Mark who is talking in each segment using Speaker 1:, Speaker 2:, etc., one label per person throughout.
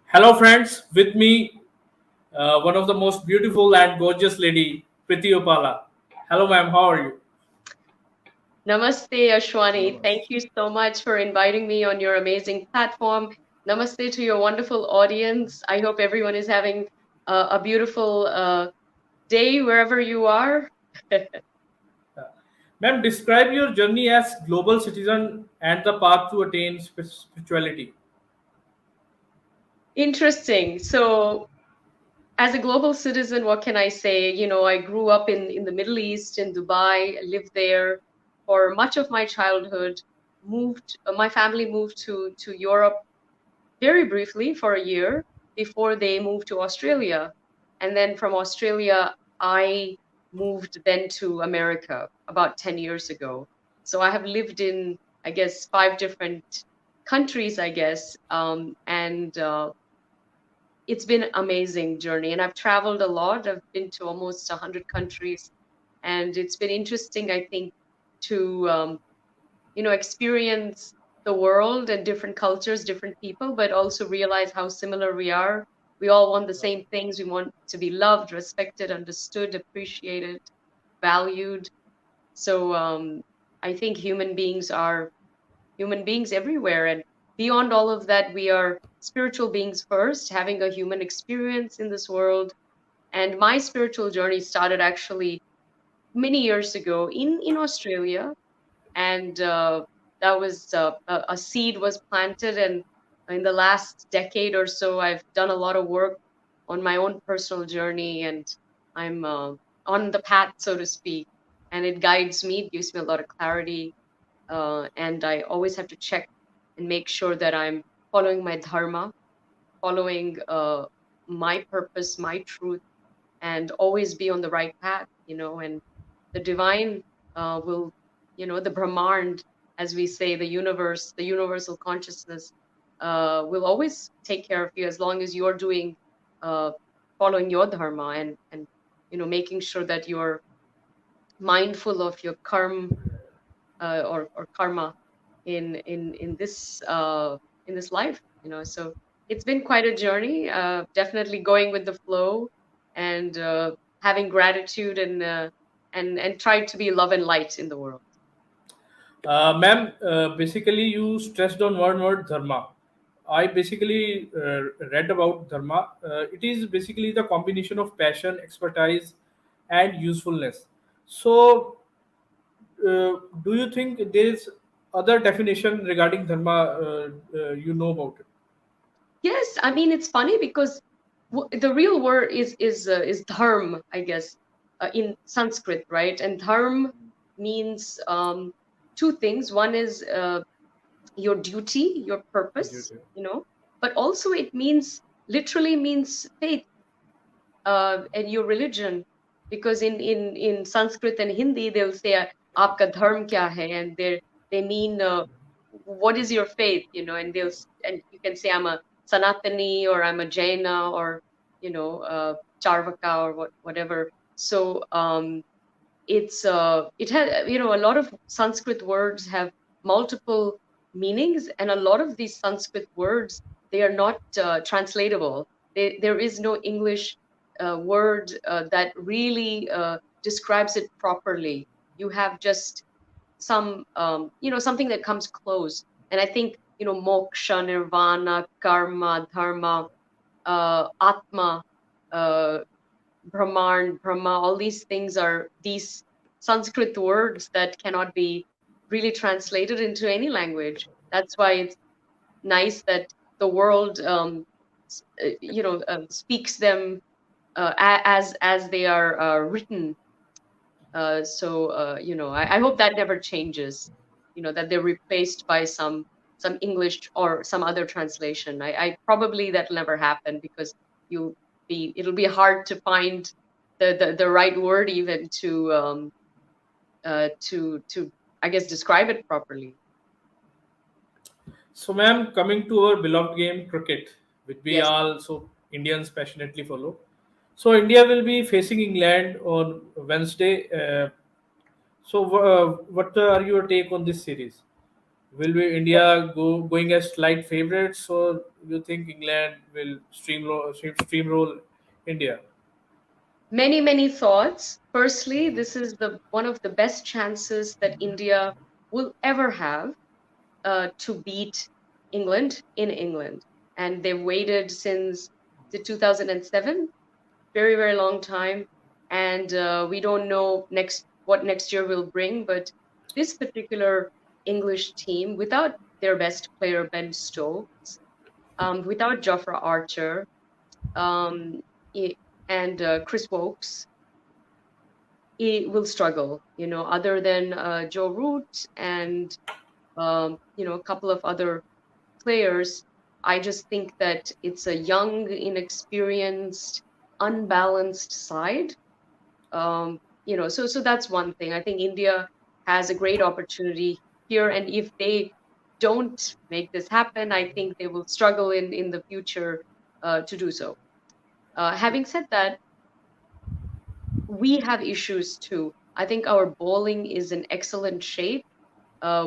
Speaker 1: Hello, friends. With me, one of the most beautiful and gorgeous lady, Preity Upala. Hello, ma'am. How are you?
Speaker 2: Namaste, Ashwani. Thank you so much for inviting me on your amazing platform. Namaste to your wonderful audience. I hope everyone is having a beautiful day wherever you are.
Speaker 1: Ma'am, describe your journey as global citizen and the path to attain spirituality.
Speaker 2: Interesting. So, as a global citizen, what can I say? I grew up in the Middle East, in Dubai, lived there for much of my childhood. My family moved to Europe very briefly for a year before they moved to Australia. And then from Australia, I moved then to America about 10 years ago. So I have lived in, I guess, five different countries, I guess. And It's been an amazing journey. And I've traveled a lot. I've been to almost 100 countries. And it's been interesting, I think, to experience the world and different cultures, different people, but also realize how similar we are. We all want the same things. We want to be loved, respected, understood, appreciated, valued. So I think human beings are human beings everywhere. And beyond all of that, we are spiritual beings first, having a human experience in this world. And my spiritual journey started actually many years ago in Australia, and that was a seed was planted. And in the last decade or so, I've done a lot of work on my own personal journey, and I'm on the path, so to speak. And it guides me, it gives me a lot of clarity, and I always have to check and make sure that I'm following my dharma, following my purpose, my truth, and always be on the right path. And the divine will, the Brahmand, as we say, the universe, the universal consciousness, will always take care of you as long as you're doing, uh, following your dharma, and making sure that you're mindful of your karma, or karma in this life. So it's been quite a journey. Definitely going with the flow, and having gratitude, and try to be love and light in the world.
Speaker 1: Ma'am, basically you stressed on one word, dharma. I basically read about dharma. It is basically the combination of passion, expertise, and usefulness. So, do you think there is other definition regarding dharma you know about it?
Speaker 2: Yes, I mean, it's funny because the real word is dharm, I guess, in Sanskrit, right? And dharm means two things. One is your duty, your purpose,
Speaker 1: Duty.
Speaker 2: but also it means, literally means faith, and your religion. Because in Sanskrit and Hindi, they'll say, "Aapka dharm kya hai?" And they mean, what is your faith, and you can say, "I'm a Sanatani," or "I'm a Jaina," or Charvaka, or whatever. So it had, a lot of Sanskrit words have multiple meanings, and a lot of these Sanskrit words, they are not translatable. There is no English word that really describes it properly. You have just something that comes close. And I think, moksha, nirvana, karma, dharma, atma, uh, Brahman, Brahma, all these things are these Sanskrit words that cannot be really translated into any language. That's why it's nice that the world, speaks them as they are written. I hope that never changes. That they're replaced by some English or some other translation. I probably that'll never happen because you'll it'll be hard to find the right word even to I guess describe it properly.
Speaker 1: So, ma'am, coming to our beloved game, cricket, which we
Speaker 2: Yes.
Speaker 1: all so Indians passionately follow. So, India will be facing England on Wednesday. What are your take on this series? Will we India going as slight favorites, or you think England will steamroll India?
Speaker 2: Many thoughts. Firstly, this is the one of the best chances that India will ever have to beat England in England. And they've waited since the 2007, very, very long time. And we don't know what next year will bring, but this particular English team, without their best player, Ben Stokes, without Jofra Archer, um, i- and Chris Wokes, it will struggle, other than Joe Root and, a couple of other players. I just think that it's a young, inexperienced, unbalanced side. So that's one thing. I think India has a great opportunity here, and if they don't make this happen, I think they will struggle in the future to do so. Having said that, we have issues too. I think our bowling is in excellent shape.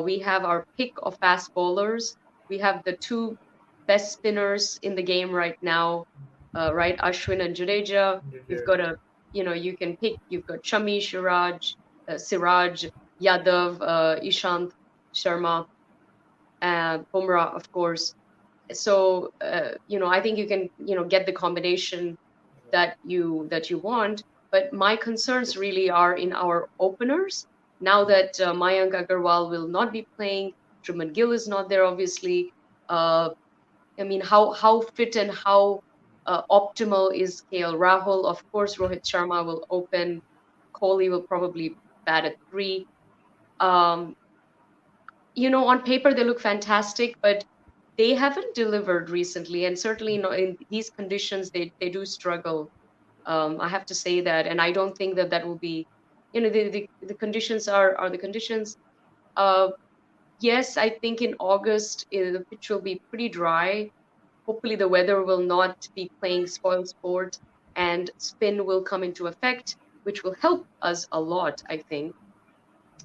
Speaker 2: We have our pick of fast bowlers. We have the two best spinners in the game right now, right? Ashwin and Jadeja. You've got you can pick. You've got Shami, Siraj, Yadav, Ishant Sharma, Bumrah, of course. So, I think you can, get the combination that you want. But my concerns really are in our openers. Now that Mayank Agarwal will not be playing, Truman Gill is not there, obviously. Uh, I mean, how fit and how optimal is KL Rahul? Of course, Rohit Sharma will open. Kohli will probably bat at three. Um, on paper they look fantastic, but they haven't delivered recently, and certainly in these conditions they do struggle. I have to say that, and I don't think that will be, the conditions are the conditions. Uh, yes, I think in August the pitch will be pretty dry. Hopefully, the weather will not be playing spoil sport, and spin will come into effect, which will help us a lot, I think.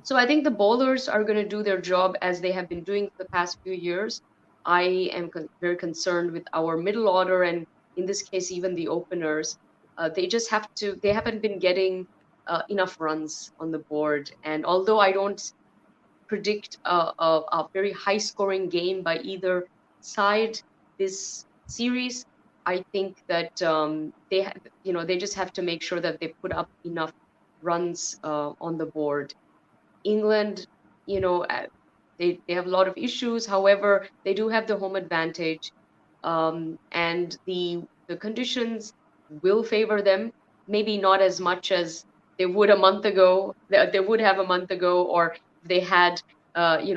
Speaker 2: So I think the bowlers are going to do their job as they have been doing for the past few years. I am very concerned with our middle order, and in this case, even the openers. They haven't been getting enough runs on the board. And although I don't predict a very high scoring game by either side this series, I think that they just have to make sure that they put up enough runs on the board. England, you know, uh, they have a lot of issues. However, they do have the home advantage, and the conditions will favor them. Maybe not as much as they would a month ago. They would have a month ago, or if they had,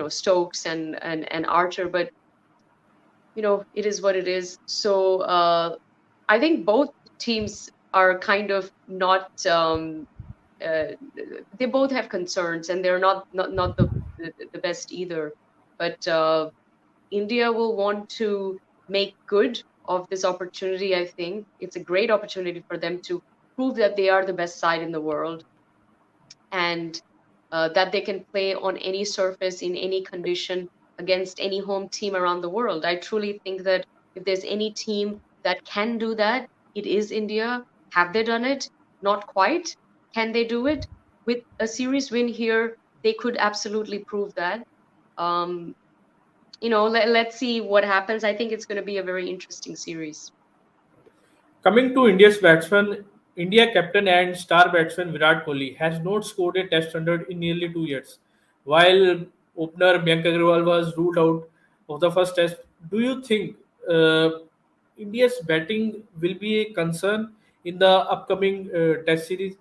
Speaker 2: Stokes and Archer. But it is what it is. So I think both teams are kind of not. Uh, they both have concerns, and they're not the best either. But India will want to make good of this opportunity. I think it's a great opportunity for them to prove that they are the best side in the world, and that they can play on any surface in any condition against any home team around the world. I truly think that if there's any team that can do that, it is India. Have they done it? Not quite. Can they do it? With a series win here, they could absolutely prove that. Um, let's see what happens. I think it's going to be a very interesting series.
Speaker 1: Coming to India's batsmen, India captain and star batsman Virat Kohli has not scored a test hundred in nearly 2 years. While opener Mayank Agarwal was ruled out of the first test, do you think uh, India's batting will be a concern in the upcoming test series?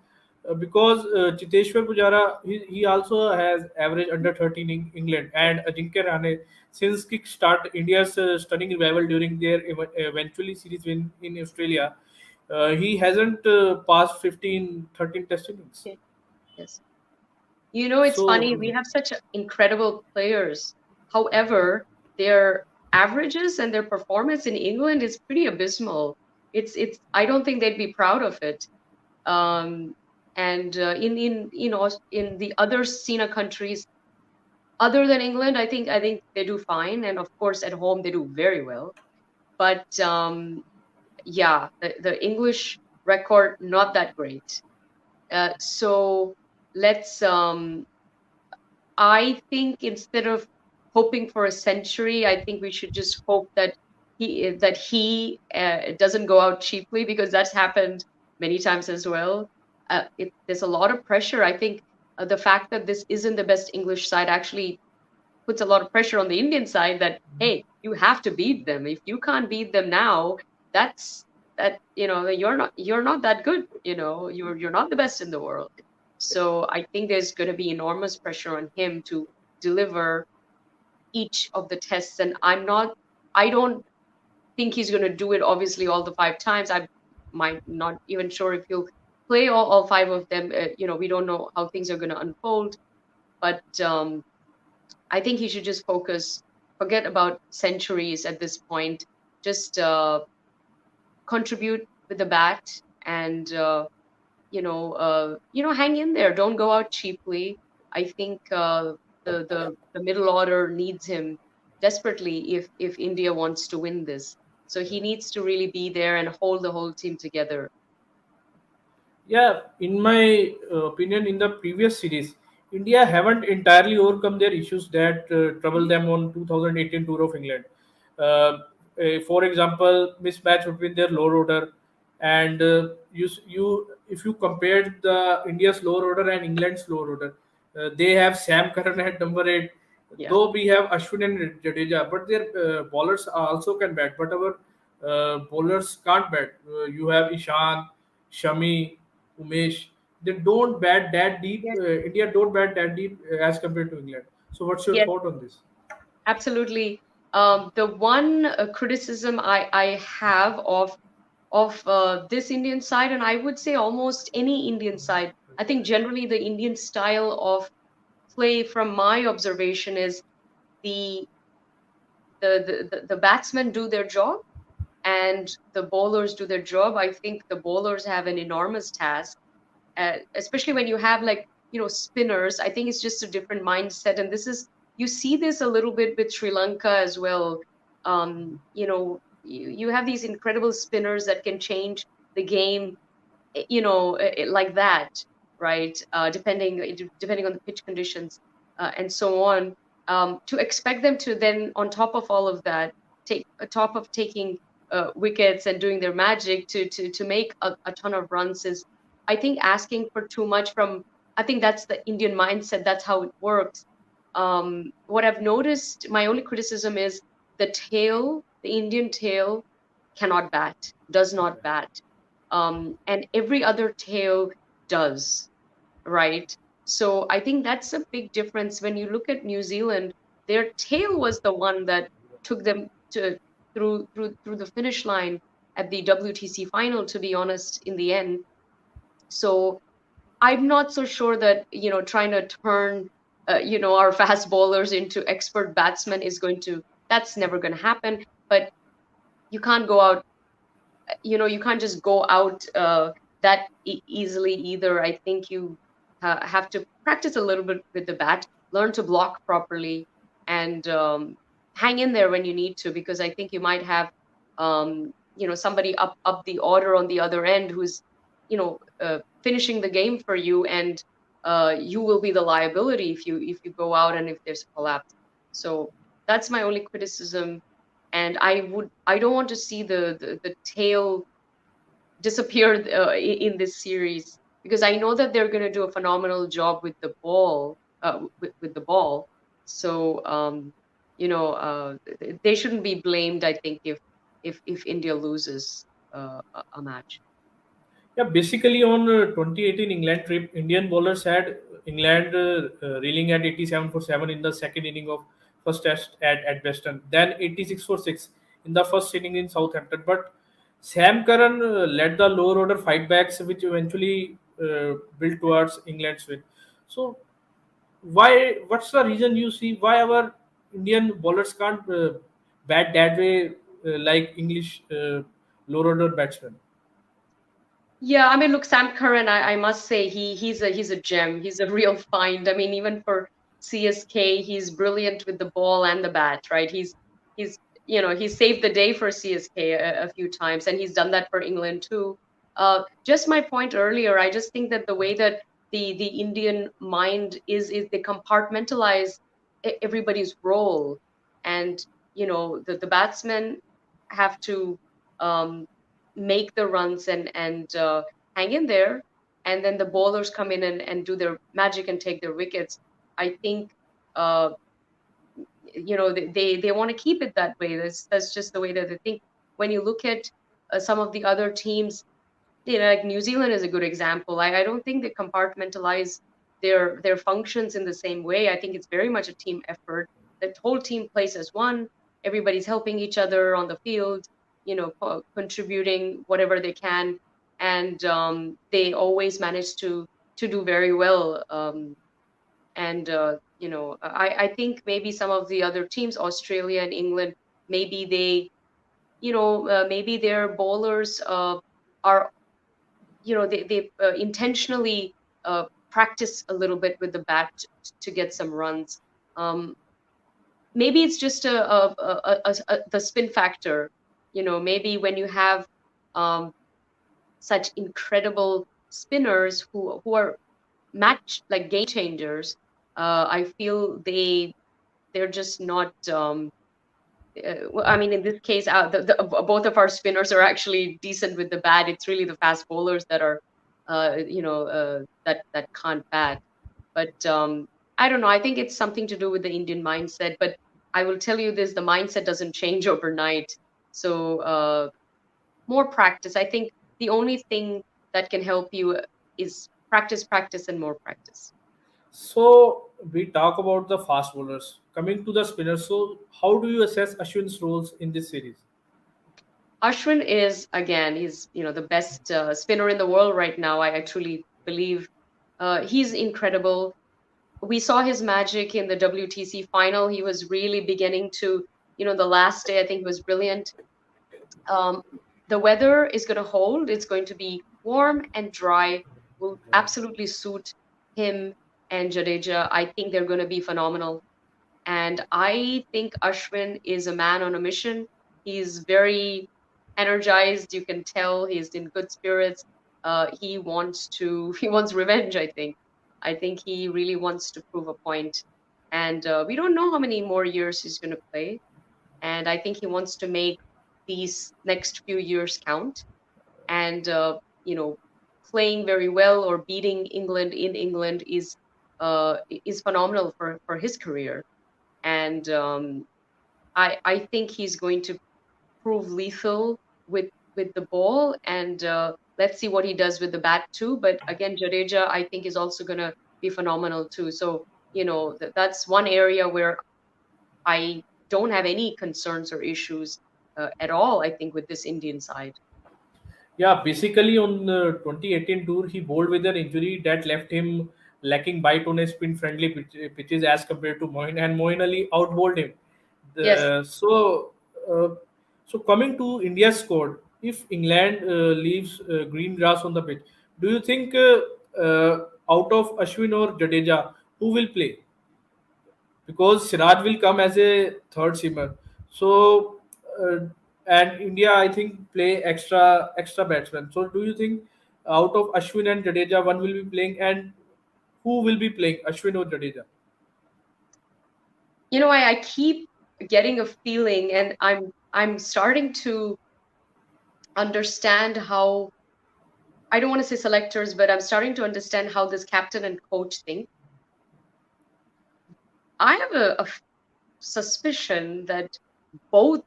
Speaker 1: Because Chiteshwar Pujara, he also has average under 13 in England, and Ajinkya Rahane since kick start India's stunning revival during their eventually series win in Australia. He hasn't passed 15, 13 test innings.
Speaker 2: Okay. Yes. You know, it's funny.
Speaker 1: So,
Speaker 2: We have such incredible players. However, their averages and their performance in England is pretty abysmal. I don't think they'd be proud of it. Um, and in in the other SENA countries other than England, I think they do fine, and of course at home they do very well. But yeah, the English record not that great. So let's I think instead of hoping for a century, I think we should just hope that he doesn't go out cheaply, because that's happened many times as well. There's a lot of pressure. I think the fact that this isn't the best English side actually puts a lot of pressure on the Indian side, that hey, you have to beat them. If you can't beat them now, that's that you're not that good. You're not the best in the world. So I think there's going to be enormous pressure on him to deliver each of the tests, and I don't think he's going to do it obviously all the 5 times. I might not even sure if he'll play all five of them. We don't know how things are going to unfold, but I think he should just forget about centuries at this point. Just contribute with the bat, and hang in there. Don't go out cheaply. I think the middle order needs him desperately if India wants to win this. So he needs to really be there and hold the whole team together.
Speaker 1: yeah, in my opinion, in the previous series, India haven't entirely overcome their issues that troubled them on 2018 Tour of England. For example, mismatch between their lower order and if you compared the India's lower order and England's lower order, they have Sam Curran at number 8.
Speaker 2: Yeah.
Speaker 1: Though we have Ashwin and Jadeja, but their bowlers also can bat. But our bowlers can't bat. You have Ishan, Shami, Umesh. They don't bat that deep.
Speaker 2: Yes.
Speaker 1: India don't bat that deep as compared to England. So, what's your
Speaker 2: Yes.
Speaker 1: thought on this?
Speaker 2: Absolutely. The one criticism I have of this Indian side, and I would say almost any Indian side, I think generally the Indian style of play, from my observation, is the the batsmen do their job and the bowlers do their job. I think the bowlers have an enormous task, especially when you have like spinners. I think it's just a different mindset, and you see this a little bit with Sri Lanka as well. You have these incredible spinners that can change the game, like that, right? Depending on the pitch conditions, and so on. To expect them to then, on top of all of that, take a top of taking wickets and doing their magic to make a ton of runs is, I think, asking for too much from. I think that's the Indian mindset. That's how it works. What I've noticed, my only criticism is the Indian tail cannot bat, does not bat, and every other tail does, right? So I think that's a big difference. When you look at New Zealand, their tail was the one that took them to through the finish line at the WTC final, to be honest, in the end. So I'm not so sure that trying to turn our fast bowlers into expert batsmen is going to that's never going to happen. But you can't go out you can't just go out that easily either. I think you have to practice a little bit with the bat, learn to block properly, and hang in there when you need to, because I think you might have somebody up the order on the other end who's finishing the game for you, and you will be the liability if you go out and if there's a collapse. So that's my only criticism, and I don't want to see the tail disappear in this series, because I know that they're going to do a phenomenal job with the ball, with the ball. So they shouldn't be blamed. I think if India loses a match.
Speaker 1: Yeah, basically on 2018 England trip, Indian bowlers had England reeling at 87 for 7 in the second inning of first test at Western, then 86 for 6 in the first inning in Southampton. But Sam Curran led the lower order fight backs, which eventually built towards England's win. So, what's the reason you see why our Indian bowlers can't bat that way like English lower order batsmen?
Speaker 2: Yeah, I mean, look, Sam Curran, I must say he's a gem. He's a real find. I mean, even for CSK, he's brilliant with the ball and the bat, right? He's he saved the day for CSK a few times, and he's done that for England too. Just my point earlier, I just think that the way that the Indian mind is they compartmentalize everybody's role, and the batsmen have to um, make the runs and hang in there, and then the bowlers come in and do their magic and take their wickets. I think uh, they want to keep it that way. That's just the way that they think. When you look at some of the other teams, like New Zealand is a good example. I don't think they compartmentalize their functions in the same way. I think it's very much a team effort. The whole team plays as one. Everybody's helping each other on the field, contributing whatever they can, and they always manage to do very well. And I think maybe some of the other teams, Australia and England, maybe maybe their bowlers are they intentionally practice a little bit with the bat to get some runs. Um, Maybe it's just the spin factor. Maybe when you have um, such incredible spinners who are match like game changers, I feel they're just not. Well, I mean, in this case, both of our spinners are actually decent with the bat. It's really the fast bowlers that are, that can't bat. But I don't know. I think it's something to do with the Indian mindset. But I will tell you this: the mindset doesn't change overnight. So more practice. I think the only thing that can help you is practice, practice, and more practice.
Speaker 1: So we talk about the fast bowlers. Coming to the spinners, so how do you assess Ashwin's roles in this series?
Speaker 2: Ashwin is again, he's the best spinner in the world right now. I actually believe he's incredible. We saw his magic in the WTC final. He was really beginning to, the last day I think was brilliant. Um, the weather is going to hold. It's going to be warm and dry. Will absolutely suit him and Jadeja. I think they're going to be phenomenal. And I think Ashwin is a man on a mission. He's very energized. You can tell he's in good spirits. He wants to, he wants revenge, I think. I think he really wants to prove a point. And we don't know how many more years he's going to play. And I think he wants to make these next few years count. And, playing very well or beating England in England is phenomenal for his career. And I think he's going to prove lethal with the ball, and let's see what he does with the bat too. But again, Jadeja, I think, is also going to be phenomenal too. So that's one area where I don't have any concerns or issues at all. I think with this Indian side.
Speaker 1: Yeah, basically on the 2018 tour, he bowled with an injury that left him lacking bite on his spin-friendly pitches as compared to Moin, and Moin Ali outbowled him.
Speaker 2: Yes.
Speaker 1: The, so, uh, so coming to India's squad, if England leaves green grass on the pitch, do you think out of Ashwin or Jadeja, who will play? Because Siraj will come as a third seamer. So and India, I think, play extra batsmen. So do you think out of Ashwin and Jadeja, one will be playing, and who will be playing, Ashwin or Jadeja?
Speaker 2: I keep getting a feeling, and I'm starting to understand how. I don't want to say selectors, but I'm starting to understand how this captain and coach think. I have a suspicion that both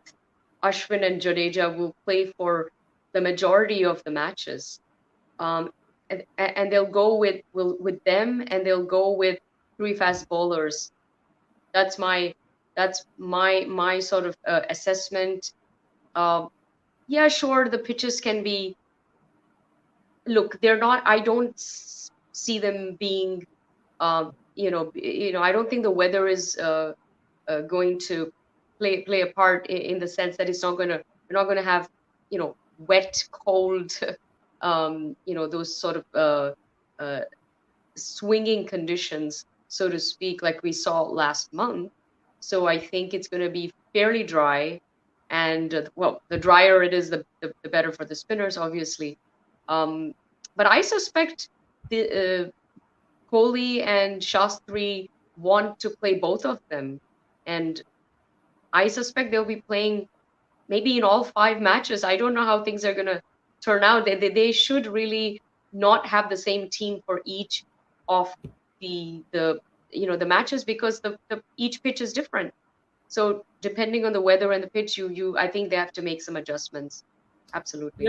Speaker 2: Ashwin and Jadeja will play for the majority of the matches. Um, and they'll go with them, and they'll go with three fast bowlers. That's my sort of assessment. Um, yeah, sure, the pitches can be. Look, they're not. I don't see them being. I don't think the weather is going to play a part in the sense that it's not going to we're not going to have wet, cold, those sort of uh, swinging conditions, so to speak, like we saw last month. So I think it's going to be fairly dry, and well, the drier it is, the better for the spinners, obviously. Um, but I suspect the Kohli and Shastri want to play both of them, and I suspect they'll be playing maybe in all five matches. I don't know how things are going to turn out. They should really not have the same team for each of the matches, because the each pitch is different. So depending on the weather and the pitch, you I think they have to make some adjustments.
Speaker 1: Yeah,
Speaker 2: Absolutely.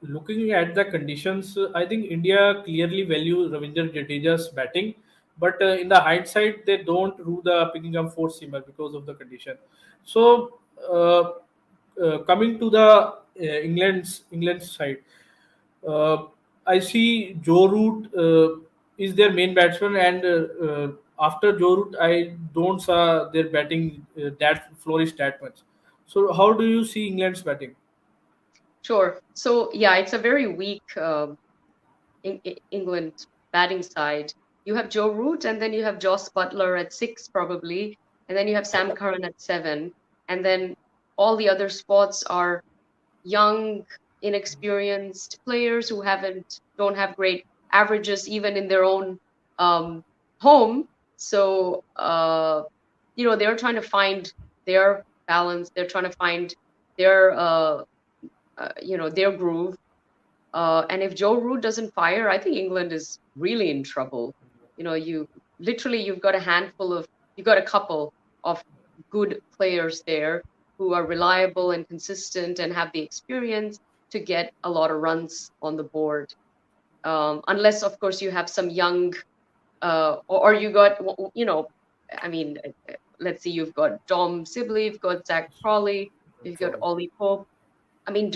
Speaker 1: looking at the conditions, I think India clearly value Ravindra Jadeja's batting, but in the hindsight, they don't rule the picking up four seamer because of the condition. So, coming to the England's side, uh, I see Joe Root is their main batsman, and after Joe Root, I don't saw their batting that flourish that much. So, how do you see England's batting?
Speaker 2: Sure. So yeah, it's a very weak England batting side. You have Joe Root, and then you have Joss Butler at six, probably, and then you have Sam Curran at seven, and then all the other spots are young, inexperienced players who don't have great averages even in their own um, home. So they're trying to find their balance. They're trying to find their their groove. And if Joe Root doesn't fire, I think England is really in trouble. You've got you've got a couple of good players there who are reliable and consistent and have the experience to get a lot of runs on the board. Unless, of course, you have some young, or you got, I mean, let's see, you've got Dom Sibley, you've got Zach Crawley, you've got
Speaker 1: From
Speaker 2: Ollie Pope. I mean,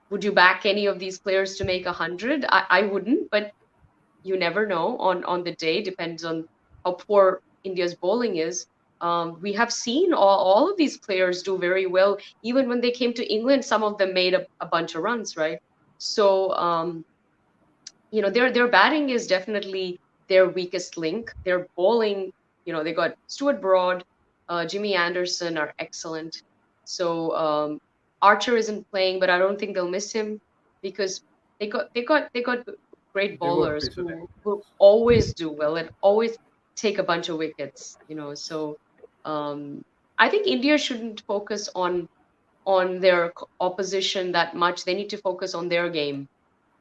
Speaker 2: would you back any of these players to make 100? I wouldn't, but you never know on the day. Depends on how poor India's bowling is. We have seen all of these players do very well. Even when they came to England, some of them made a bunch of runs, right? So their batting is definitely their weakest link. Their bowling, they got Stuart Broad, Jimmy Anderson are excellent. So Archer isn't playing, but I don't think they'll miss him because they got great
Speaker 1: they got
Speaker 2: bowlers
Speaker 1: pacer.
Speaker 2: who always do well and always take a bunch of wickets. So um, I think India shouldn't focus on their opposition that much. They need to focus on their game,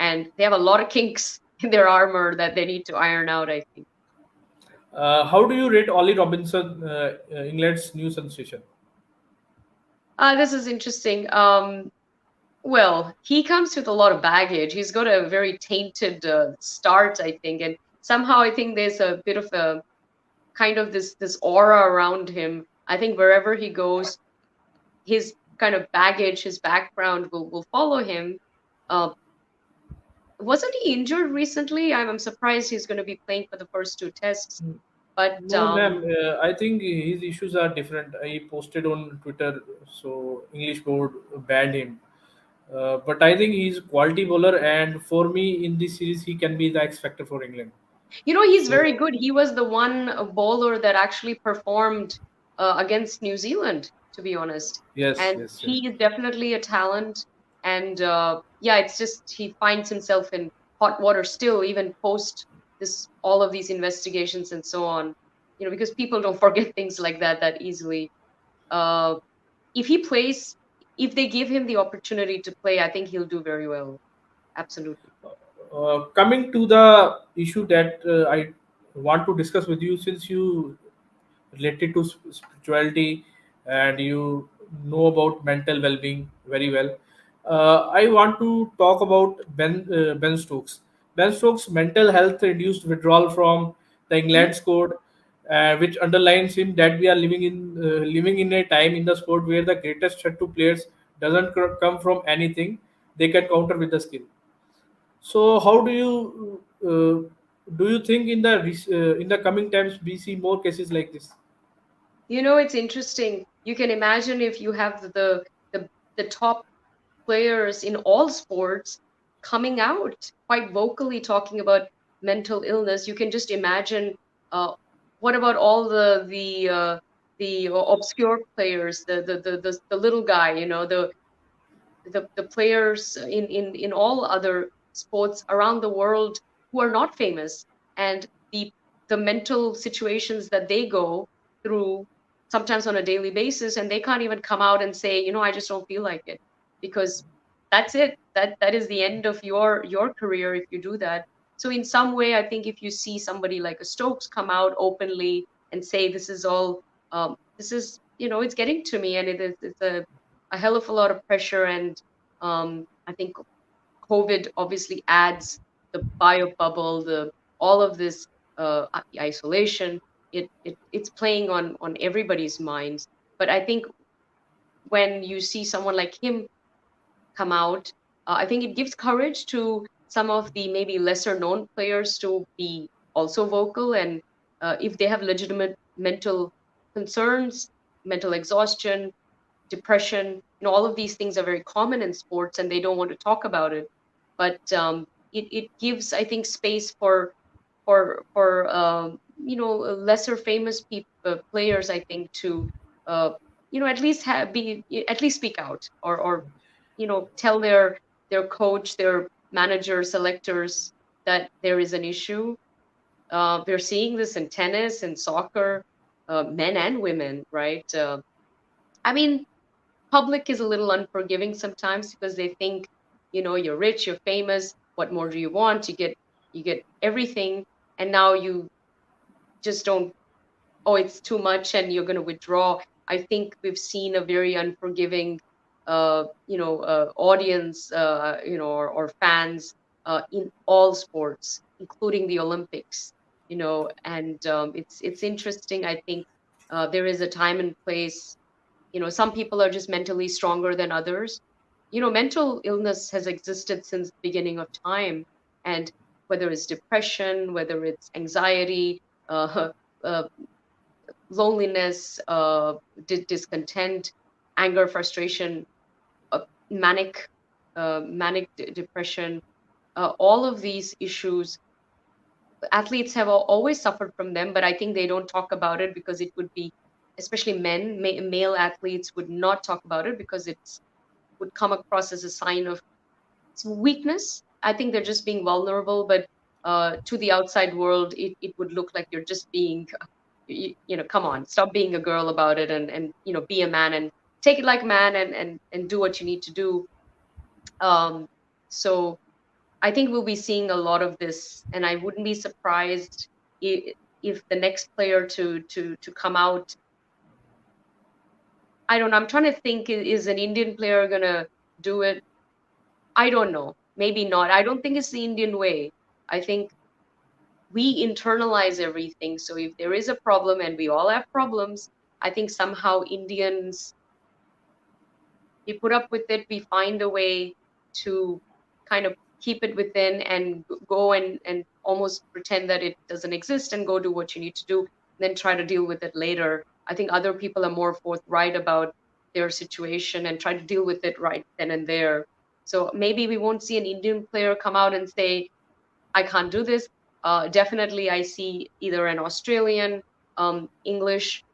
Speaker 2: and they have a lot of kinks in their armor that they need to iron out, I think.
Speaker 1: How do you rate Ollie Robinson, England's new sensation?
Speaker 2: This is interesting. Well, he comes with a lot of baggage. He's got a very tainted start, I think, and somehow I think there's a bit of a kind of this aura around him. I think wherever he goes, his kind of baggage, his background will follow him. Uh, wasn't he injured recently? I'm surprised he's going to be playing for the first two tests. But
Speaker 1: No, ma'am. I think his issues are different. I posted on Twitter, so English board banned him. But I think he's quality bowler, and for me in this series, he can be the X factor for England.
Speaker 2: he's very
Speaker 1: So
Speaker 2: good. He was the one bowler that actually performed against New Zealand, to be honest.
Speaker 1: yes,
Speaker 2: And
Speaker 1: yes, yes.
Speaker 2: he is definitely a talent. And yeah, it's just he finds himself in hot water still, even post this all of these investigations and so on. Because people don't forget things like that easily. Uh, if he plays, if they give him the opportunity to play, I think he'll do very well. Absolutely.
Speaker 1: Coming to the issue that I want to discuss with you, since you related to spirituality and you know about mental well-being very well, I want to talk about Ben Stokes. Ben Stokes' mental health induced withdrawal from the England squad, which underlines him that we are living in a time in the sport where the greatest threat to players doesn't come from anything they can counter with the skill. So, how do you think in the coming times we see more cases like this?
Speaker 2: It's interesting. You can imagine if you have the the top players in all sports coming out quite vocally talking about mental illness. You can just imagine. Uh, what about all the obscure players, the little guy, the players in all other sports around the world who are not famous, and the mental situations that they go through sometimes on a daily basis, and they can't even come out and say, I just don't feel like it, because that's it, that is the end of your career if you do that. So in some way, I think if you see somebody like a Stokes come out openly and say, this is all, this is, it's getting to me, and it's a hell of a lot of pressure. And I think COVID obviously adds the bio bubble, the all of this isolation. It's playing on everybody's minds. But I think when you see someone like him come out, I think it gives courage to some of the maybe lesser known players to be also vocal. And if they have legitimate mental concerns, mental exhaustion, depression, all of these things are very common in sports, and they don't want to talk about it. But it gives, I think, space for lesser famous players, I think, to uh, at least at least speak out, or tell their coach, their manager, selectors that there is an issue. We're seeing this in tennis and soccer, men and women, right? I mean, public is a little unforgiving sometimes because they think, you're rich, you're famous, what more do you want? You get everything, and now you just don't. Oh, it's too much, and you're going to withdraw. I think we've seen a very unforgiving audience, or fans in all sports, including the Olympics. And it's interesting. I think there is a time and place. Some people are just mentally stronger than others. Mental illness has existed since the beginning of time. And whether it's depression, whether it's anxiety, uh, uh, loneliness, discontent, anger, frustration, uh, manic, depression, all of these issues, athletes have always suffered from them, but I think they don't talk about it because it would be, especially male athletes would not talk about it because it's would come across as a sign of weakness. I think they're just being vulnerable, but to the outside world, it would look like you're just being, come on, stop being a girl about it, and be a man and take it like a man, and do what you need to do. Um, so I think we'll be seeing a lot of this, and I wouldn't be surprised if the next player to come out. I don't know. I'm trying to think. Is an Indian player gonna do it? I don't know. Maybe not. I don't think it's the Indian way. I think we internalize everything. So if there is a problem, and we all have problems, I think somehow Indians, we put up with it. We find a way to kind of keep it within, and go and almost pretend that it doesn't exist, and go do what you need to do, then try to deal with it later. I think other people are more forthright about their situation and try to deal with it right then and there. So maybe we won't see an Indian player come out and say, I can't do this. Definitely, I see either an Australian, English,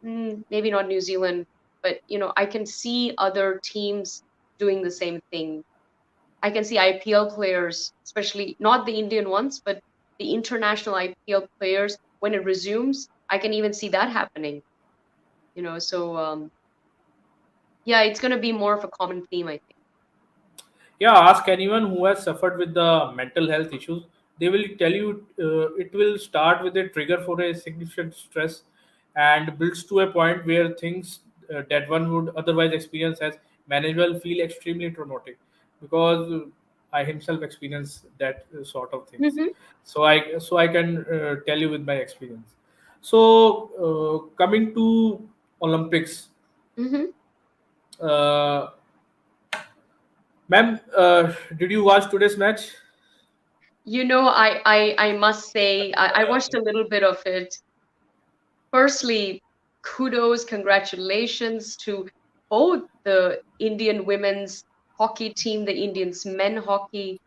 Speaker 2: maybe not New Zealand, but I can see other teams doing the same thing. I can see IPL players, especially not the Indian ones, but the international IPL players. When it resumes, I can even see that happening. So yeah, it's going to be more of a common theme, I think.
Speaker 1: Yeah, ask anyone who has suffered with the mental health issues. They will tell you it will start with a trigger for a significant stress and builds to a point where things that one would otherwise experience as manageable feel extremely traumatic, because I himself experience that sort of things.
Speaker 2: Mm-hmm.
Speaker 1: So I can tell you with my experience. So coming to Olympics,
Speaker 2: Mm-hmm.
Speaker 1: uh, ma'am, did you watch today's match?
Speaker 2: I must say I watched a little bit of it. Firstly, kudos, congratulations to both the Indian women's hockey team, the Indians men hockey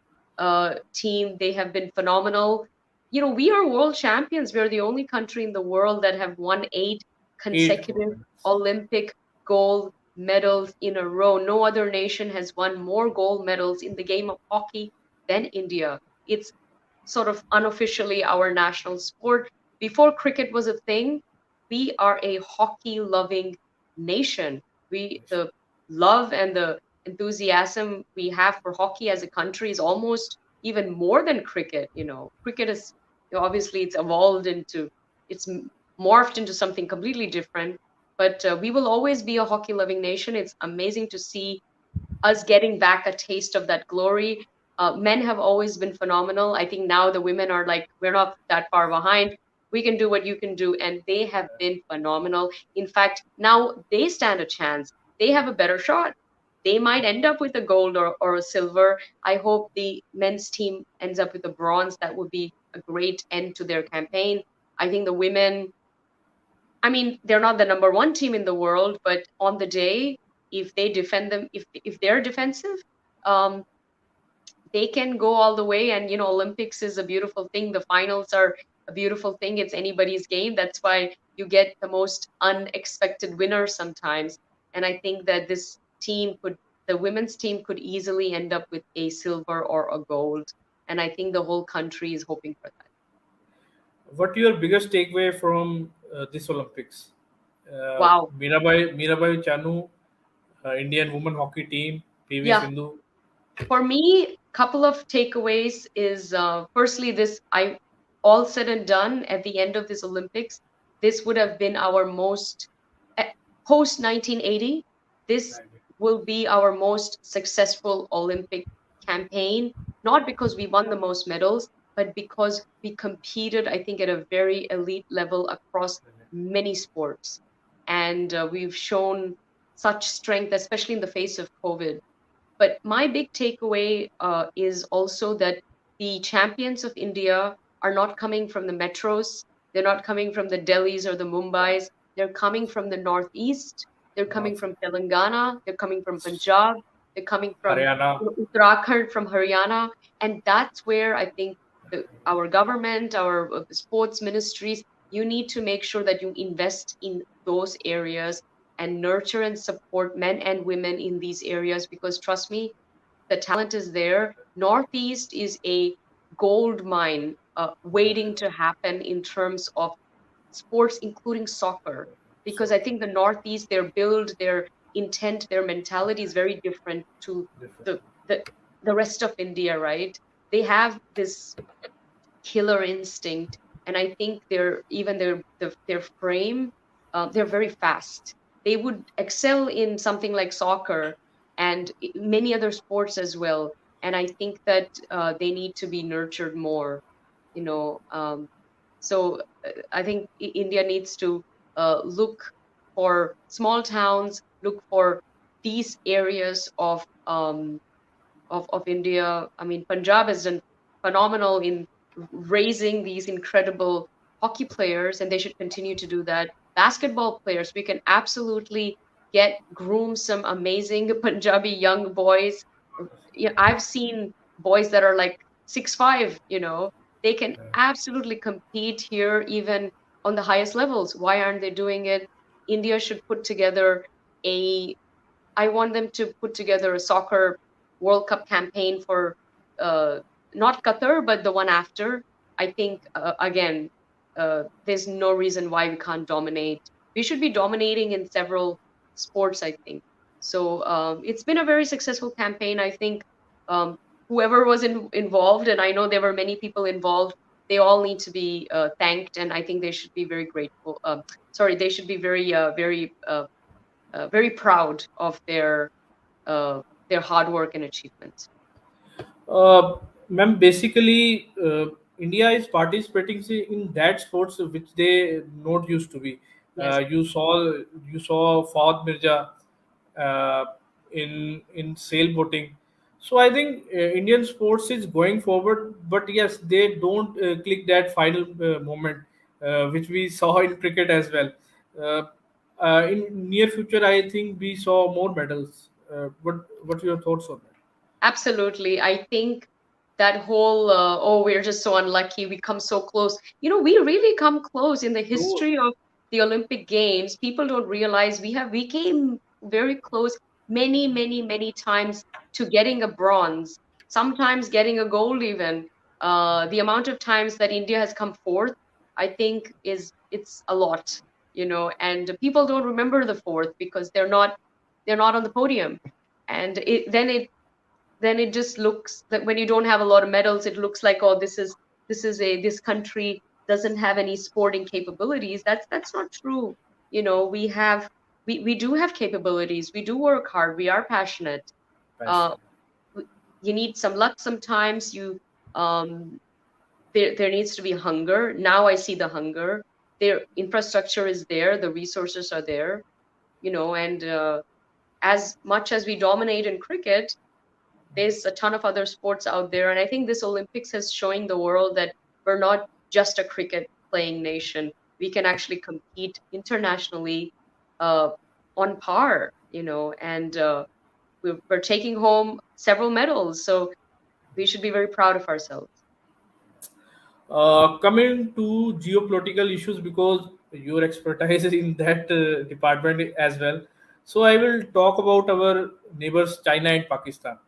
Speaker 2: team. They have been phenomenal. We are world champions. We're the only country in the world that have won 8 consecutive
Speaker 1: Gold medals.
Speaker 2: Olympic gold medals in a row. No other nation has won more gold medals in the game of hockey than India. It's sort of unofficially our national sport. Before cricket was a thing, we are a hockey loving nation. The love and the enthusiasm we have for hockey as a country is almost even more than cricket. Cricket is, obviously it's evolved into, it's morphed into something completely different. But we will always be a hockey loving nation. It's amazing to see us getting back a taste of that glory. Men have always been phenomenal. I think now the women are like, we're not that far behind. We can do what you can do. And they have been phenomenal. In fact, now they stand a chance. They have a better shot. They might end up with a gold or a silver. I hope the men's team ends up with a bronze. That would be a great end to their campaign. I think the women, I mean, they're not the number one team in the world, but on the day, if they defend them, if they're defensive, um, they can go all the way. And Olympics is a beautiful thing. The finals are a beautiful thing. It's anybody's game. That's why you get the most unexpected winners sometimes. And I think that the women's team could easily end up with a silver or a gold. And I think the whole country is hoping for that.
Speaker 1: What your biggest takeaway from this Olympics?
Speaker 2: Wow.
Speaker 1: Mirabai Chanu, Indian women hockey team, PV
Speaker 2: Yeah.
Speaker 1: Sindhu.
Speaker 2: For me, couple of takeaways is firstly this I all said and done at the end of this Olympics, this would have been our most eh, post 1980. This will be our most successful Olympic campaign, not because we won the most medals, but because we competed, I think, at a very elite level across many sports, and we've shown such strength, especially in the face of COVID. But my big takeaway is also that the champions of India are not coming from the metros. They're not coming from the Delhis or the Mumbais. They're coming from the Northeast. They're coming
Speaker 1: North,
Speaker 2: from Telangana. They're coming from Punjab. They're coming from
Speaker 1: Haryana.
Speaker 2: Uttarakhand, from Haryana. And that's where I think our government, our sports ministries, you need to make sure that you invest in those areas and nurture and support men and women in these areas, because trust me, the talent is there. Northeast is a gold mine waiting to happen in terms of sports, including soccer, because I
Speaker 1: So
Speaker 2: think the Northeast, their build, their intent, their mentality is very different to
Speaker 1: different.
Speaker 2: the the the rest of India, right? They have this killer instinct, and I think their frame, they're very fast. They would excel in something like soccer and many other sports as well. And I think that they need to be nurtured more. You know, so I think India needs to look for small towns, look for these areas of India. I mean, Punjab has done phenomenal in raising these incredible hockey players, and they should continue to do that. Basketball players, we can absolutely groom some amazing Punjabi young boys. I've seen boys that are like 6'5", they can absolutely compete here, even on the highest levels. Why aren't they doing it? India should put together a I want them to put together a soccer World Cup campaign for uh, not Qatar, but the one after. I think, again, there's no reason why we can't dominate. We should be dominating in several sports, I think. So it's been a very successful campaign. I think um, whoever was involved, and I know there were many people involved. They all need to be thanked, and I think they should be very grateful. Sorry, they should be very proud of uh, their hard work and achievements.
Speaker 1: Uh, Ma'am, basically, India is participating in that sports which they not used to be.
Speaker 2: Yes,
Speaker 1: You saw Fawad Mirza in sailboating. So I think Indian sports is going forward, but yes, they don't click that final moment which we saw in cricket as well. Uh, in near future, I think we saw more medals. What are your thoughts on that?
Speaker 2: absolutely. I think that whole oh, we're just so unlucky, we come so close. We really come close in the
Speaker 1: Close.
Speaker 2: history of the Olympic Games. People don't realize we came very close many times to getting a bronze, sometimes getting a gold even. The amount of times that India has come fourth, I think it's a lot, and people don't remember the fourth because they're not on the podium. And then it just looks that when you don't have a lot of medals, it looks like, oh, this country doesn't have any sporting capabilities. That's not true. We do have capabilities. We do work hard. We are passionate.
Speaker 1: Passion.
Speaker 2: uh you need some luck sometimes. Um there needs to be hunger. Now I see the hunger. Their infrastructure is there, the resources are there, and as much as we dominate in cricket, there's a ton of other sports out there. And I think this Olympics has showing the world that we're not just a cricket playing nation. We can actually compete internationally uh, on par, and we're taking home several medals. So we should be very proud of ourselves.
Speaker 1: Coming to geopolitical issues, because your expertise is in that department as well. So I will talk about our neighbors, China and Pakistan.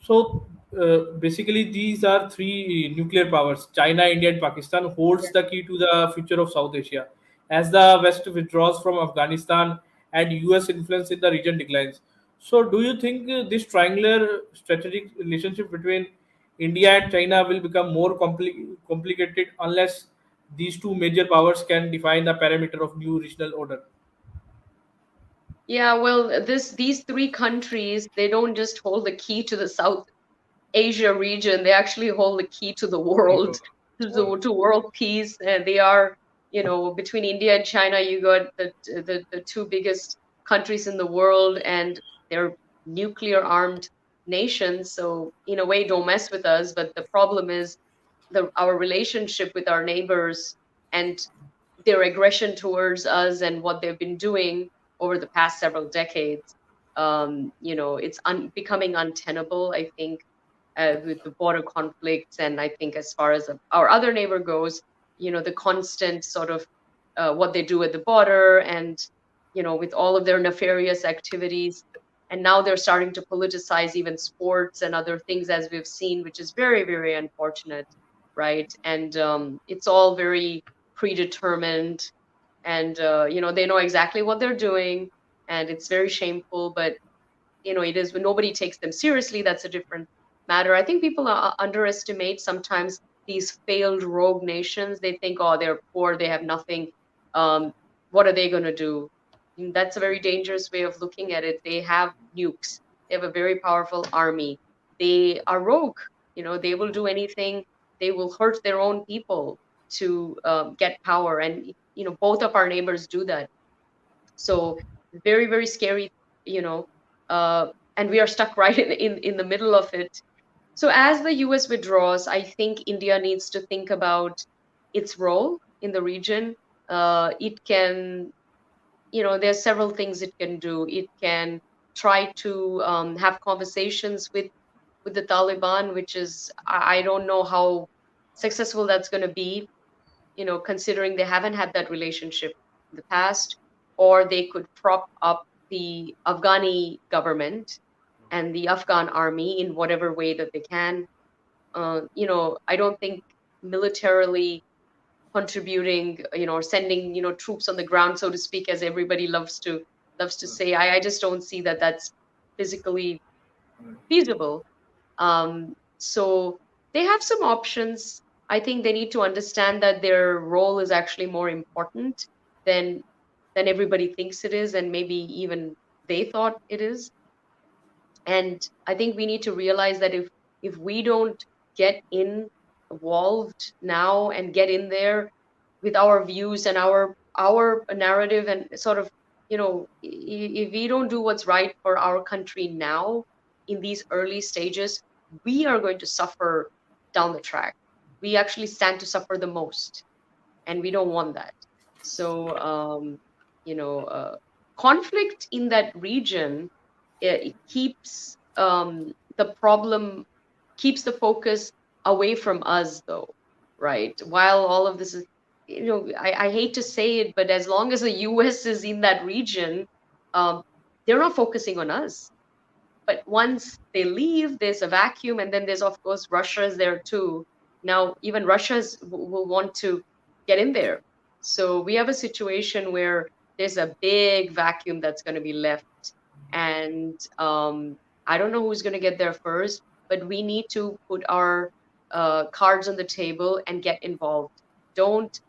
Speaker 1: So basically, these are three nuclear powers. China, India, and Pakistan holds
Speaker 2: Yeah.
Speaker 1: the key to the future of South Asia. As the West withdraws from Afghanistan and US influence in the region declines. So, do you think this triangular strategic relationship between India and China will become more complicated unless these two major powers can define the parameter of new regional order?
Speaker 2: Yeah, well, these three countries, they don't just hold the key to the South Asia region. They actually hold the key to the world, to world peace. And they are, between India and China, you got the two biggest countries in the world, and they're nuclear armed nations. So in a way, don't mess with us. But the problem is our relationship with our neighbors and their aggression towards us and what they've been doing over the past several decades. It's becoming untenable, I think, with the border conflicts. And I think as far as our other neighbor goes, the constant sort of what they do at the border, and with all of their nefarious activities. And now they're starting to politicize even sports and other things, as we've seen, which is very, very unfortunate, right? And it's all very predetermined, and they know exactly what they're doing, and it's very shameful. But it is when nobody takes them seriously. That's a different matter. I think people underestimate sometimes these failed rogue nations. They think, oh, they're poor, they have nothing. um, what are they going to do? And that's a very dangerous way of looking at it. They have nukes, they have a very powerful army, they are rogue. They will do anything. They will hurt their own people to get power. And both of our neighbors do that. So very, very scary, you know uh, and we are stuck right in the middle of it. So as the US withdraws, I think India needs to think about its role in the region. It can, there's several things it can do. It can try to have conversations with the Taliban, which is, I don't know how successful that's going to be, considering they haven't had that relationship in the past. Or they could prop up the Afghani government and the Afghan army in whatever way that they can. I don't think militarily contributing, or sending, troops on the ground, so to speak, as everybody loves to say. I just don't see that that's physically feasible. So they have some options. I think they need to understand that their role is actually more important than than everybody thinks it is, and maybe even they thought it is. And I think we need to realize that if we don't get involved now and get in there with our views and our narrative, and sort of, if we don't do what's right for our country now in these early stages, we are going to suffer down the track. We actually stand to suffer the most, and we don't want that. So, you know, conflict in that region, it keeps the problem, keeps the focus away from us, though, right? While all of this is, I hate to say it, but as long as the US is in that region, um, they're not focusing on us. But once they leave, there's a vacuum, and then there's, of course, Russia's there too. Now, even Russia's will want to get in there. So we have a situation where there's a big vacuum that's going to be left, and I don't know who's going to get there first, but we need to put our cards on the table and get involved. Don't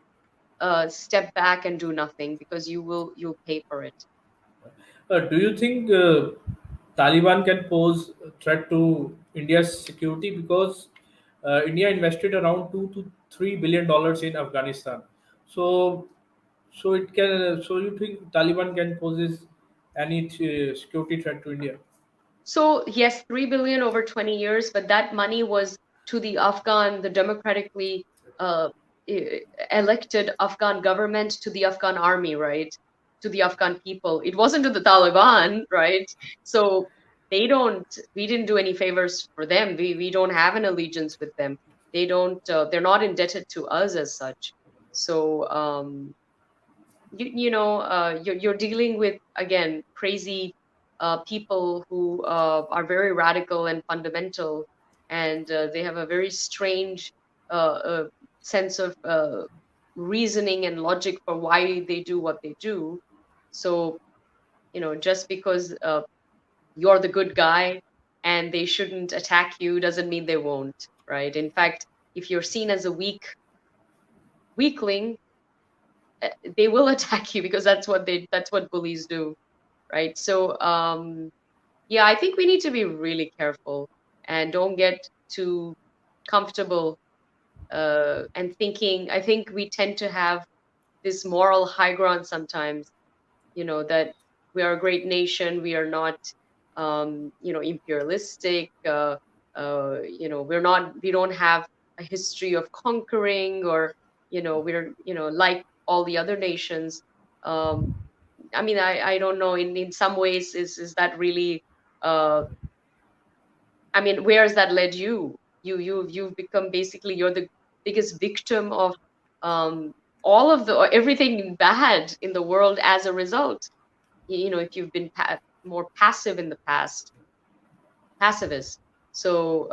Speaker 2: step back and do nothing, because you'll pay for it.
Speaker 1: Do you think Taliban can pose a threat to India's security because India invested around $2 to $3 billion in Afghanistan? So, so it can. So you think Taliban can poses any security threat to India?
Speaker 2: So yes, 3 billion over 20 years, but that money was to the democratically uh, elected Afghan government, to the Afghan army, right? To the Afghan people. It wasn't to the Taliban, right? So we didn't do any favors for them. We don't have an allegiance with them. They're not indebted to us as such. So, you're dealing with, again, crazy people who are very radical and fundamental, and they have a very strange sense of reasoning and logic for why they do what they do. So, just because you're the good guy and they shouldn't attack you doesn't mean they won't, right? In fact, if you're seen as a weakling, they will attack you, because that's what bullies do, right? So, yeah, I think we need to be really careful and don't get too comfortable and thinking. I think we tend to have this moral high ground sometimes, that we are a great nation. We are not, imperialistic. We don't have a history of conquering, or, we're, like all the other nations. Um, I mean, I don't know. In some ways, is that really? Uh, I mean, where has that led you? You've become, basically, you're the biggest victim of all of the or everything bad in the world as a result. If you've been more passive in the past, pacifist, so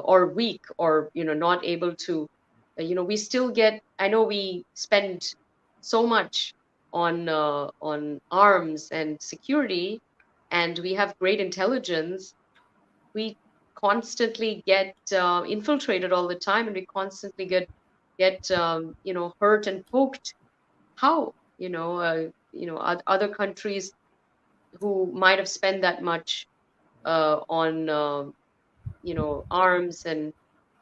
Speaker 2: or weak, or not able to, we still get. I know we spend so much on arms and security, and we have great intelligence. We constantly get infiltrated all the time, and we constantly get hurt and poked. How? Other countries who might have spent that much on arms and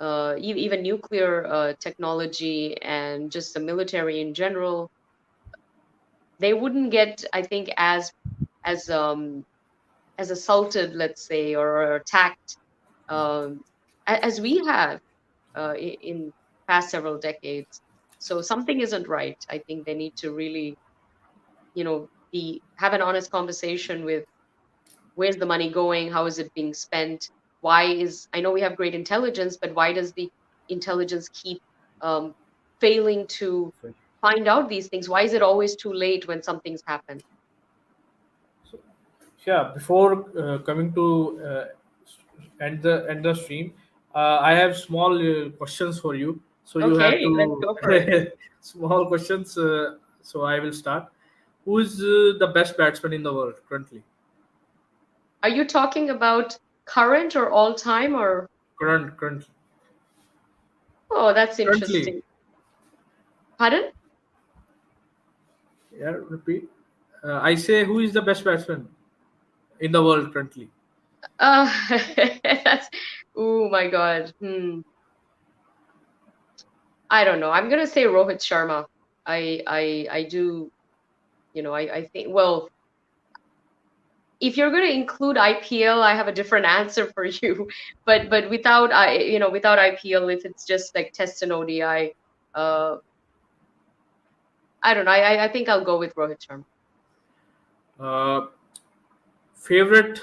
Speaker 2: even nuclear technology, and just the military in general, they wouldn't get, I think, as as assaulted, let's say, or attacked, um, as we have in past several decades. So something isn't right. I think they need to really, be have an honest conversation with, where's the money going, how is it being spent, why is, I know we have great intelligence, but why does the intelligence keep um, failing to find out these things? Why is it always too late when something's happened?
Speaker 1: So, yeah, before coming to end the stream, I have small questions for you. So you have
Speaker 2: Okay, let's
Speaker 1: to
Speaker 2: go for it.
Speaker 1: small questions. So I will start. Who is the best batsman in the world currently?
Speaker 2: Are you talking about current or all time, or?
Speaker 1: Current,
Speaker 2: Oh, that's
Speaker 1: currently.
Speaker 2: interesting. Pardon?
Speaker 1: Yeah, repeat. I say, who is the best batsman in the world currently?
Speaker 2: Uh, that's, oh my God. I don't know. I'm gonna say Rohit Sharma. I do, I think, well, if you're gonna include IPL, I have a different answer for you. But without without IPL, if it's just like Test and ODI, uh, I don't know. I think I'll go with Rohit Sharma.
Speaker 1: Uh, Favorite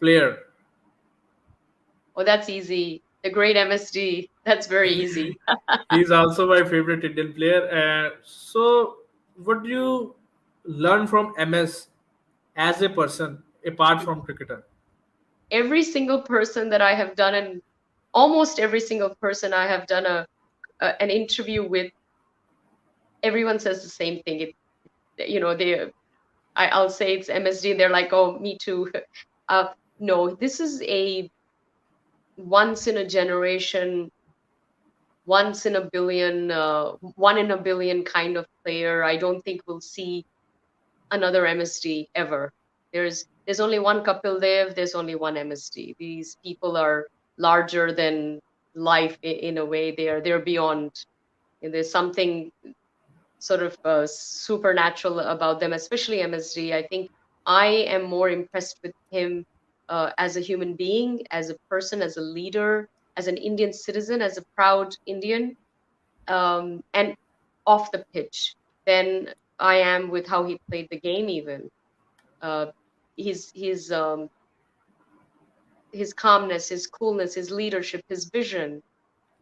Speaker 1: player?
Speaker 2: Oh, that's easy. The great MSD. That's very easy.
Speaker 1: He is also my favorite Indian player. So, what do you learn from MS as a person apart from cricketer?
Speaker 2: Every single person that I have done, and almost every single person I have done an interview with, everyone says the same thing. They I'll say it's MSD. They're like, oh, me too. Uh, no, this is a once in a generation, one in a billion kind of player. I don't think we'll see another MSD ever. There's only one Kapil Dev. There's only one MSD. These people are larger than life in a way. They're beyond. And there's something sort of supernatural about them, especially MSD. I think I am more impressed with him as a human being, as a person, as a leader, as an Indian citizen, as a proud Indian, and off the pitch than I am with how he played the game. Even uh, his his um, his calmness, his coolness, his leadership, his vision,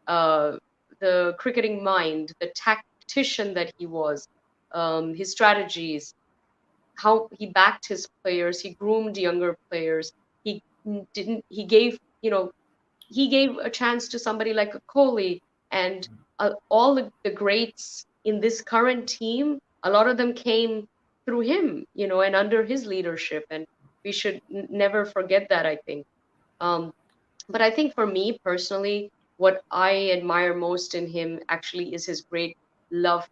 Speaker 2: uh, the cricketing mind, the tactician that he was, his strategies, how he backed his players, he groomed younger players. He didn't. He gave a chance to somebody like a Kohli and all the greats in this current team. A lot of them came through him, and under his leadership, and we should never forget that. I think. Um, but I think for me personally, what I admire most in him actually is his great love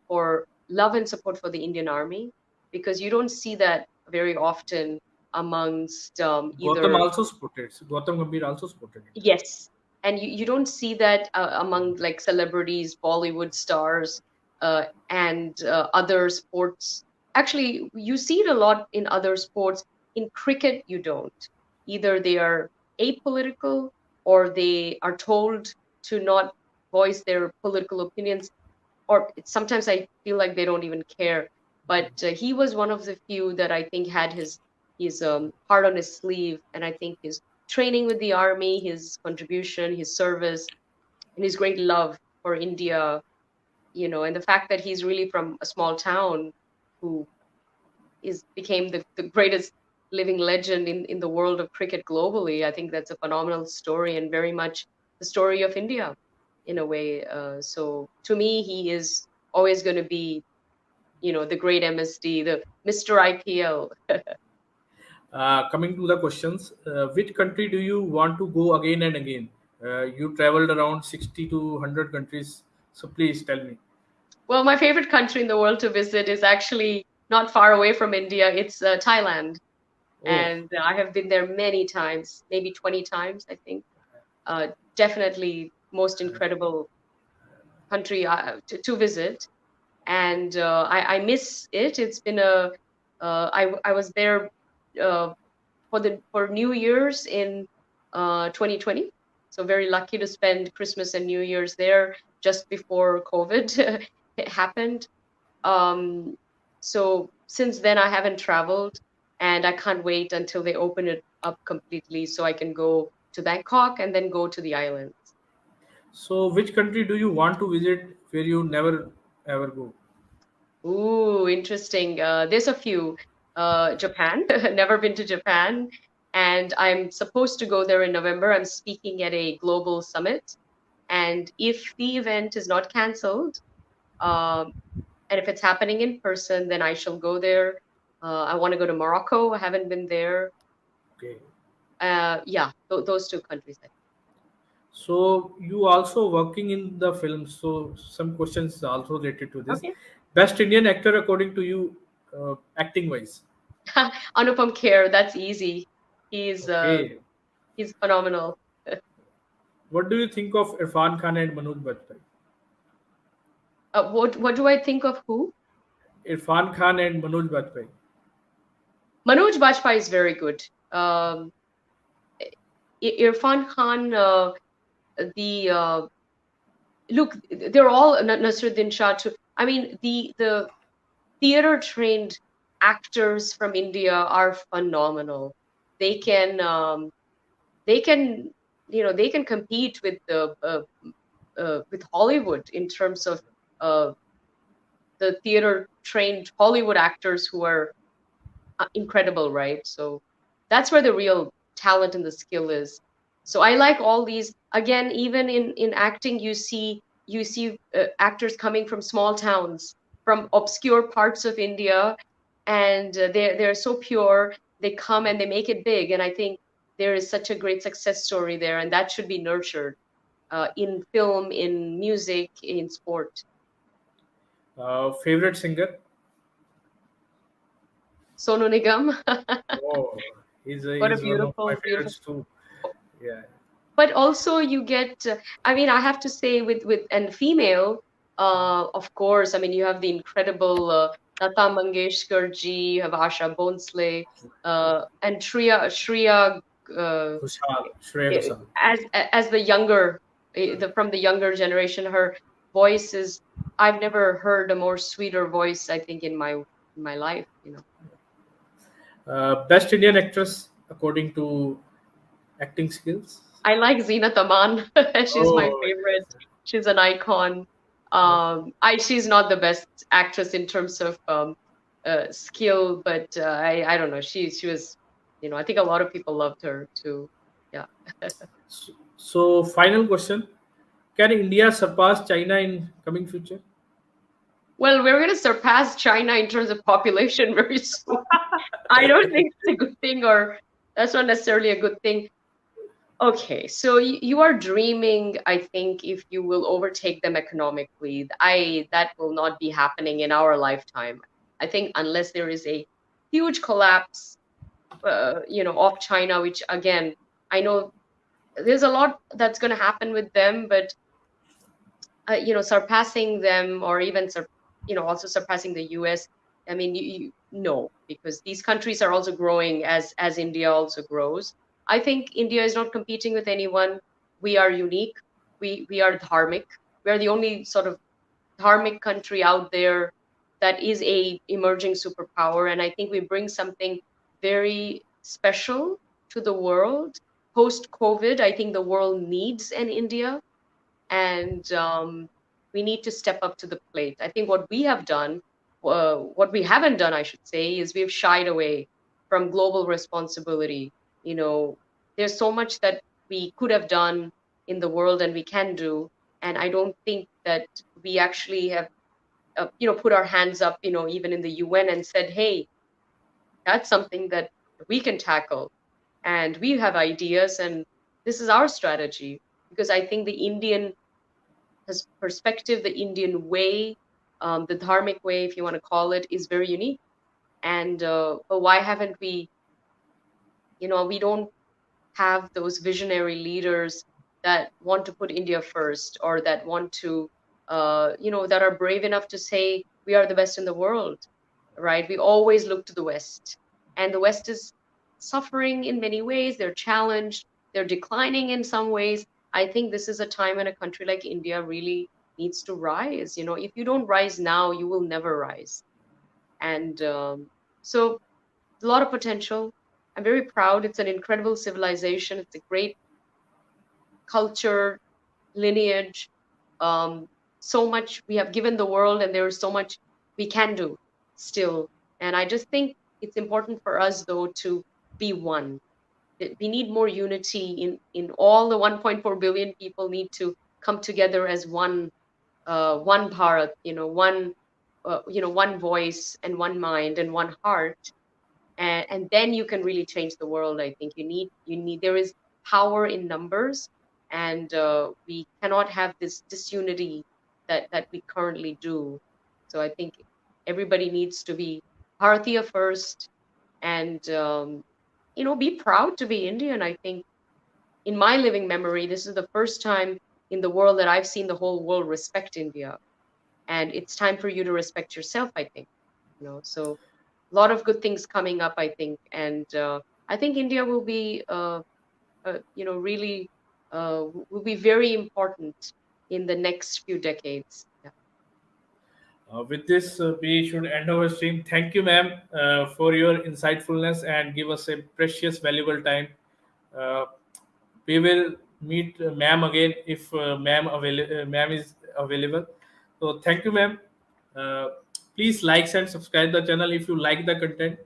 Speaker 2: and support for the Indian Army, because you don't see that very often amongst
Speaker 1: Gautam
Speaker 2: either.
Speaker 1: also supported. Gautam Gambhir also supported India.
Speaker 2: Yes, and you don't see that among like celebrities, Bollywood stars, and other sports. Actually, you see it a lot in other sports. In cricket, you don't. Either they are apolitical or they are told to not voice their political opinions, or sometimes I feel like they don't even care. But he was one of the few that I think had his heart on his sleeve, and I think his training with the army, his contribution, his service, and his great love for India, and the fact that he's really from a small town who is became the greatest living legend in the world of cricket globally. I think that's a phenomenal story and very much the story of India in a way. So to me, he is always going to be, the great MSD, the Mr. IPL.
Speaker 1: Coming to the questions, which country do you want to go again and again? You traveled around 60 to 100 countries, so please tell me.
Speaker 2: Well, my favorite country in the world to visit is actually not far away from India. It's Thailand.
Speaker 1: Oh,
Speaker 2: And I have been there many times, maybe 20 times, I think. Definitely most incredible country to visit. And I miss it. It's been I was there uh, for New Year's in 2020. So very lucky to spend Christmas and New Year's there just before COVID it happened. Um, so since then, I haven't traveled, and I can't wait until they open it up completely so I can go to Bangkok and then go to the islands.
Speaker 1: so which country do you want to visit where you never ever go?
Speaker 2: Ooh, interesting. There's a few. Japan, never been to Japan, and I'm supposed to go there in November. I'm speaking at a global summit, and if the event is not canceled, um, and if it's happening in person, then I shall go there. I want to go to Morocco. I haven't been there.
Speaker 1: Okay.
Speaker 2: Yeah, those two countries. I think.
Speaker 1: So you also working in the film. So some questions also related to this.
Speaker 2: Okay.
Speaker 1: Best Indian actor according to you, acting wise.
Speaker 2: Anupam Kher, that's easy. He's uh,
Speaker 1: Okay.
Speaker 2: he's phenomenal.
Speaker 1: What do you think of Irfan Khan and Manoj Bajpayee?
Speaker 2: What do I think of who?
Speaker 1: Irfan Khan and Manoj Bajpayee.
Speaker 2: Manoj Bajpayee is very good. Irfan Khan, the look, they're all Nasruddin Shah too. I mean, the theater trained actors from India are phenomenal. They can they can they can compete with Hollywood in terms of uh, the theater trained Hollywood actors who are incredible, right? So that's where the real talent and the skill is. So I like all these. Again, even in acting, you see actors coming from small towns, from obscure parts of India, and they're so pure. They come and they make it big, and I think there is such a great success story there, and that should be nurtured in film, in music, in sport.
Speaker 1: Favorite singer?
Speaker 2: Sonu Nigam,
Speaker 1: Oh,
Speaker 2: what a
Speaker 1: he's one of my
Speaker 2: beautiful, beautiful.
Speaker 1: favorites too. Yeah.
Speaker 2: But also you get I mean, I have to say, with and female, of course, I mean, you have the incredible Lata Mangeshkar ji, you have Asha Bhonsle, and Shreya, uh,
Speaker 1: Ghoshal, Shreya Ghoshal.
Speaker 2: as the younger, from the younger generation. Her voice is, I've never heard a more sweeter voice, I think, in my life,
Speaker 1: Best Indian actress according to acting skills.
Speaker 2: I like Zeenat Aman. She's my
Speaker 1: Oh,
Speaker 2: favorite.
Speaker 1: yes.
Speaker 2: She's an icon. She's not the best actress in terms of skill, but I don't know. She was, I think a lot of people loved her too. Yeah.
Speaker 1: So, final question: can India surpass China in coming future?
Speaker 2: Well, we're gonna surpass China in terms of population very soon. I don't think it's a good thing, or that's not necessarily a good thing. Okay, so you are dreaming, I think, if you will overtake them economically. That will not be happening in our lifetime. I think unless there is a huge collapse, of China, which again, I know there's a lot that's going to happen with them, but surpassing them, or even also surpassing the US. I mean, no, because these countries are also growing as India also grows. I think India is not competing with anyone. We are unique. We are dharmic. We are the only sort of dharmic country out there that is a emerging superpower, and I think we bring something very special to the world. Post COVID, I think the world needs an India, and we need to step up to the plate. I think what we haven't done, I should say, is we've shied away from global responsibility. You know, there's so much that we could have done in the world and we can do, and I don't think that we actually have, put our hands up, even in the UN and said, hey, that's something that we can tackle, and we have ideas, and this is our strategy. Because I think the Indian perspective, the Indian way, the dharmic way, if you want to call it, is very unique. And but why haven't we? We don't have those visionary leaders that want to put India first, or that want to, that are brave enough to say we are the best in the world, right? We always look to the West, and the West is suffering in many ways. They're challenged, they're declining in some ways. I think this is a time when a country like India really needs to rise. If you don't rise now, you will never rise. And so a lot of potential. I'm very proud. It's an incredible civilization. It's a great culture, lineage. Um, so much we have given the world, and there is so much we can do still. And I just think it's important for us, though, to be one. That we need more unity in all the 1.4 billion people need to come together as one Bharat, one voice and one mind and one heart, and then you can really change the world. I think you need there is power in numbers, and we cannot have this disunity that we currently do. So I think everybody needs to be Bharatiya first, and be proud to be Indian. I think in my living memory, this is the first time in the world that I've seen the whole world respect India, and it's time for you to respect yourself. I think, so a lot of good things coming up. I think, and I think India will be, really, will be very important in the next few decades. Yeah.
Speaker 1: With this, we should end our stream. Thank you, ma'am, for your insightfulness and give us a precious, valuable time. Uh, we will meet ma'am again if ma'am is available. So thank you, ma'am. Uh, Please like and subscribe the channel if you like the content.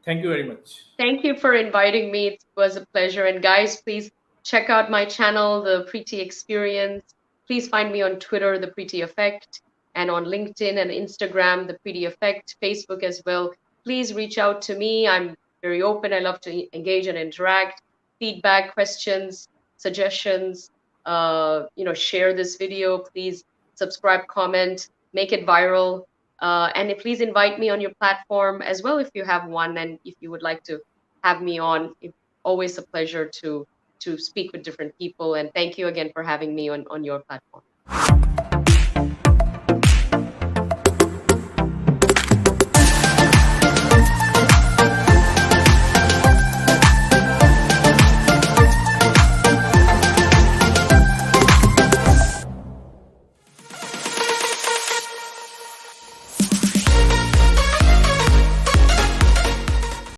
Speaker 1: Thank you very much.
Speaker 2: Thank you for inviting me. It was a pleasure. And guys, please check out my channel, The Preity Experience. Please find me on Twitter, The Preity Effect, and on LinkedIn and Instagram, The Preity Effect, Facebook as well. Please reach out to me. I'm very open. I love to engage and interact. Feedback, questions, suggestions. Share this video. Please subscribe, comment, make it viral. And please invite me on your platform as well if you have one, and if you would like to have me on. It's always a pleasure to speak with different people. And thank you again for having me on your platform.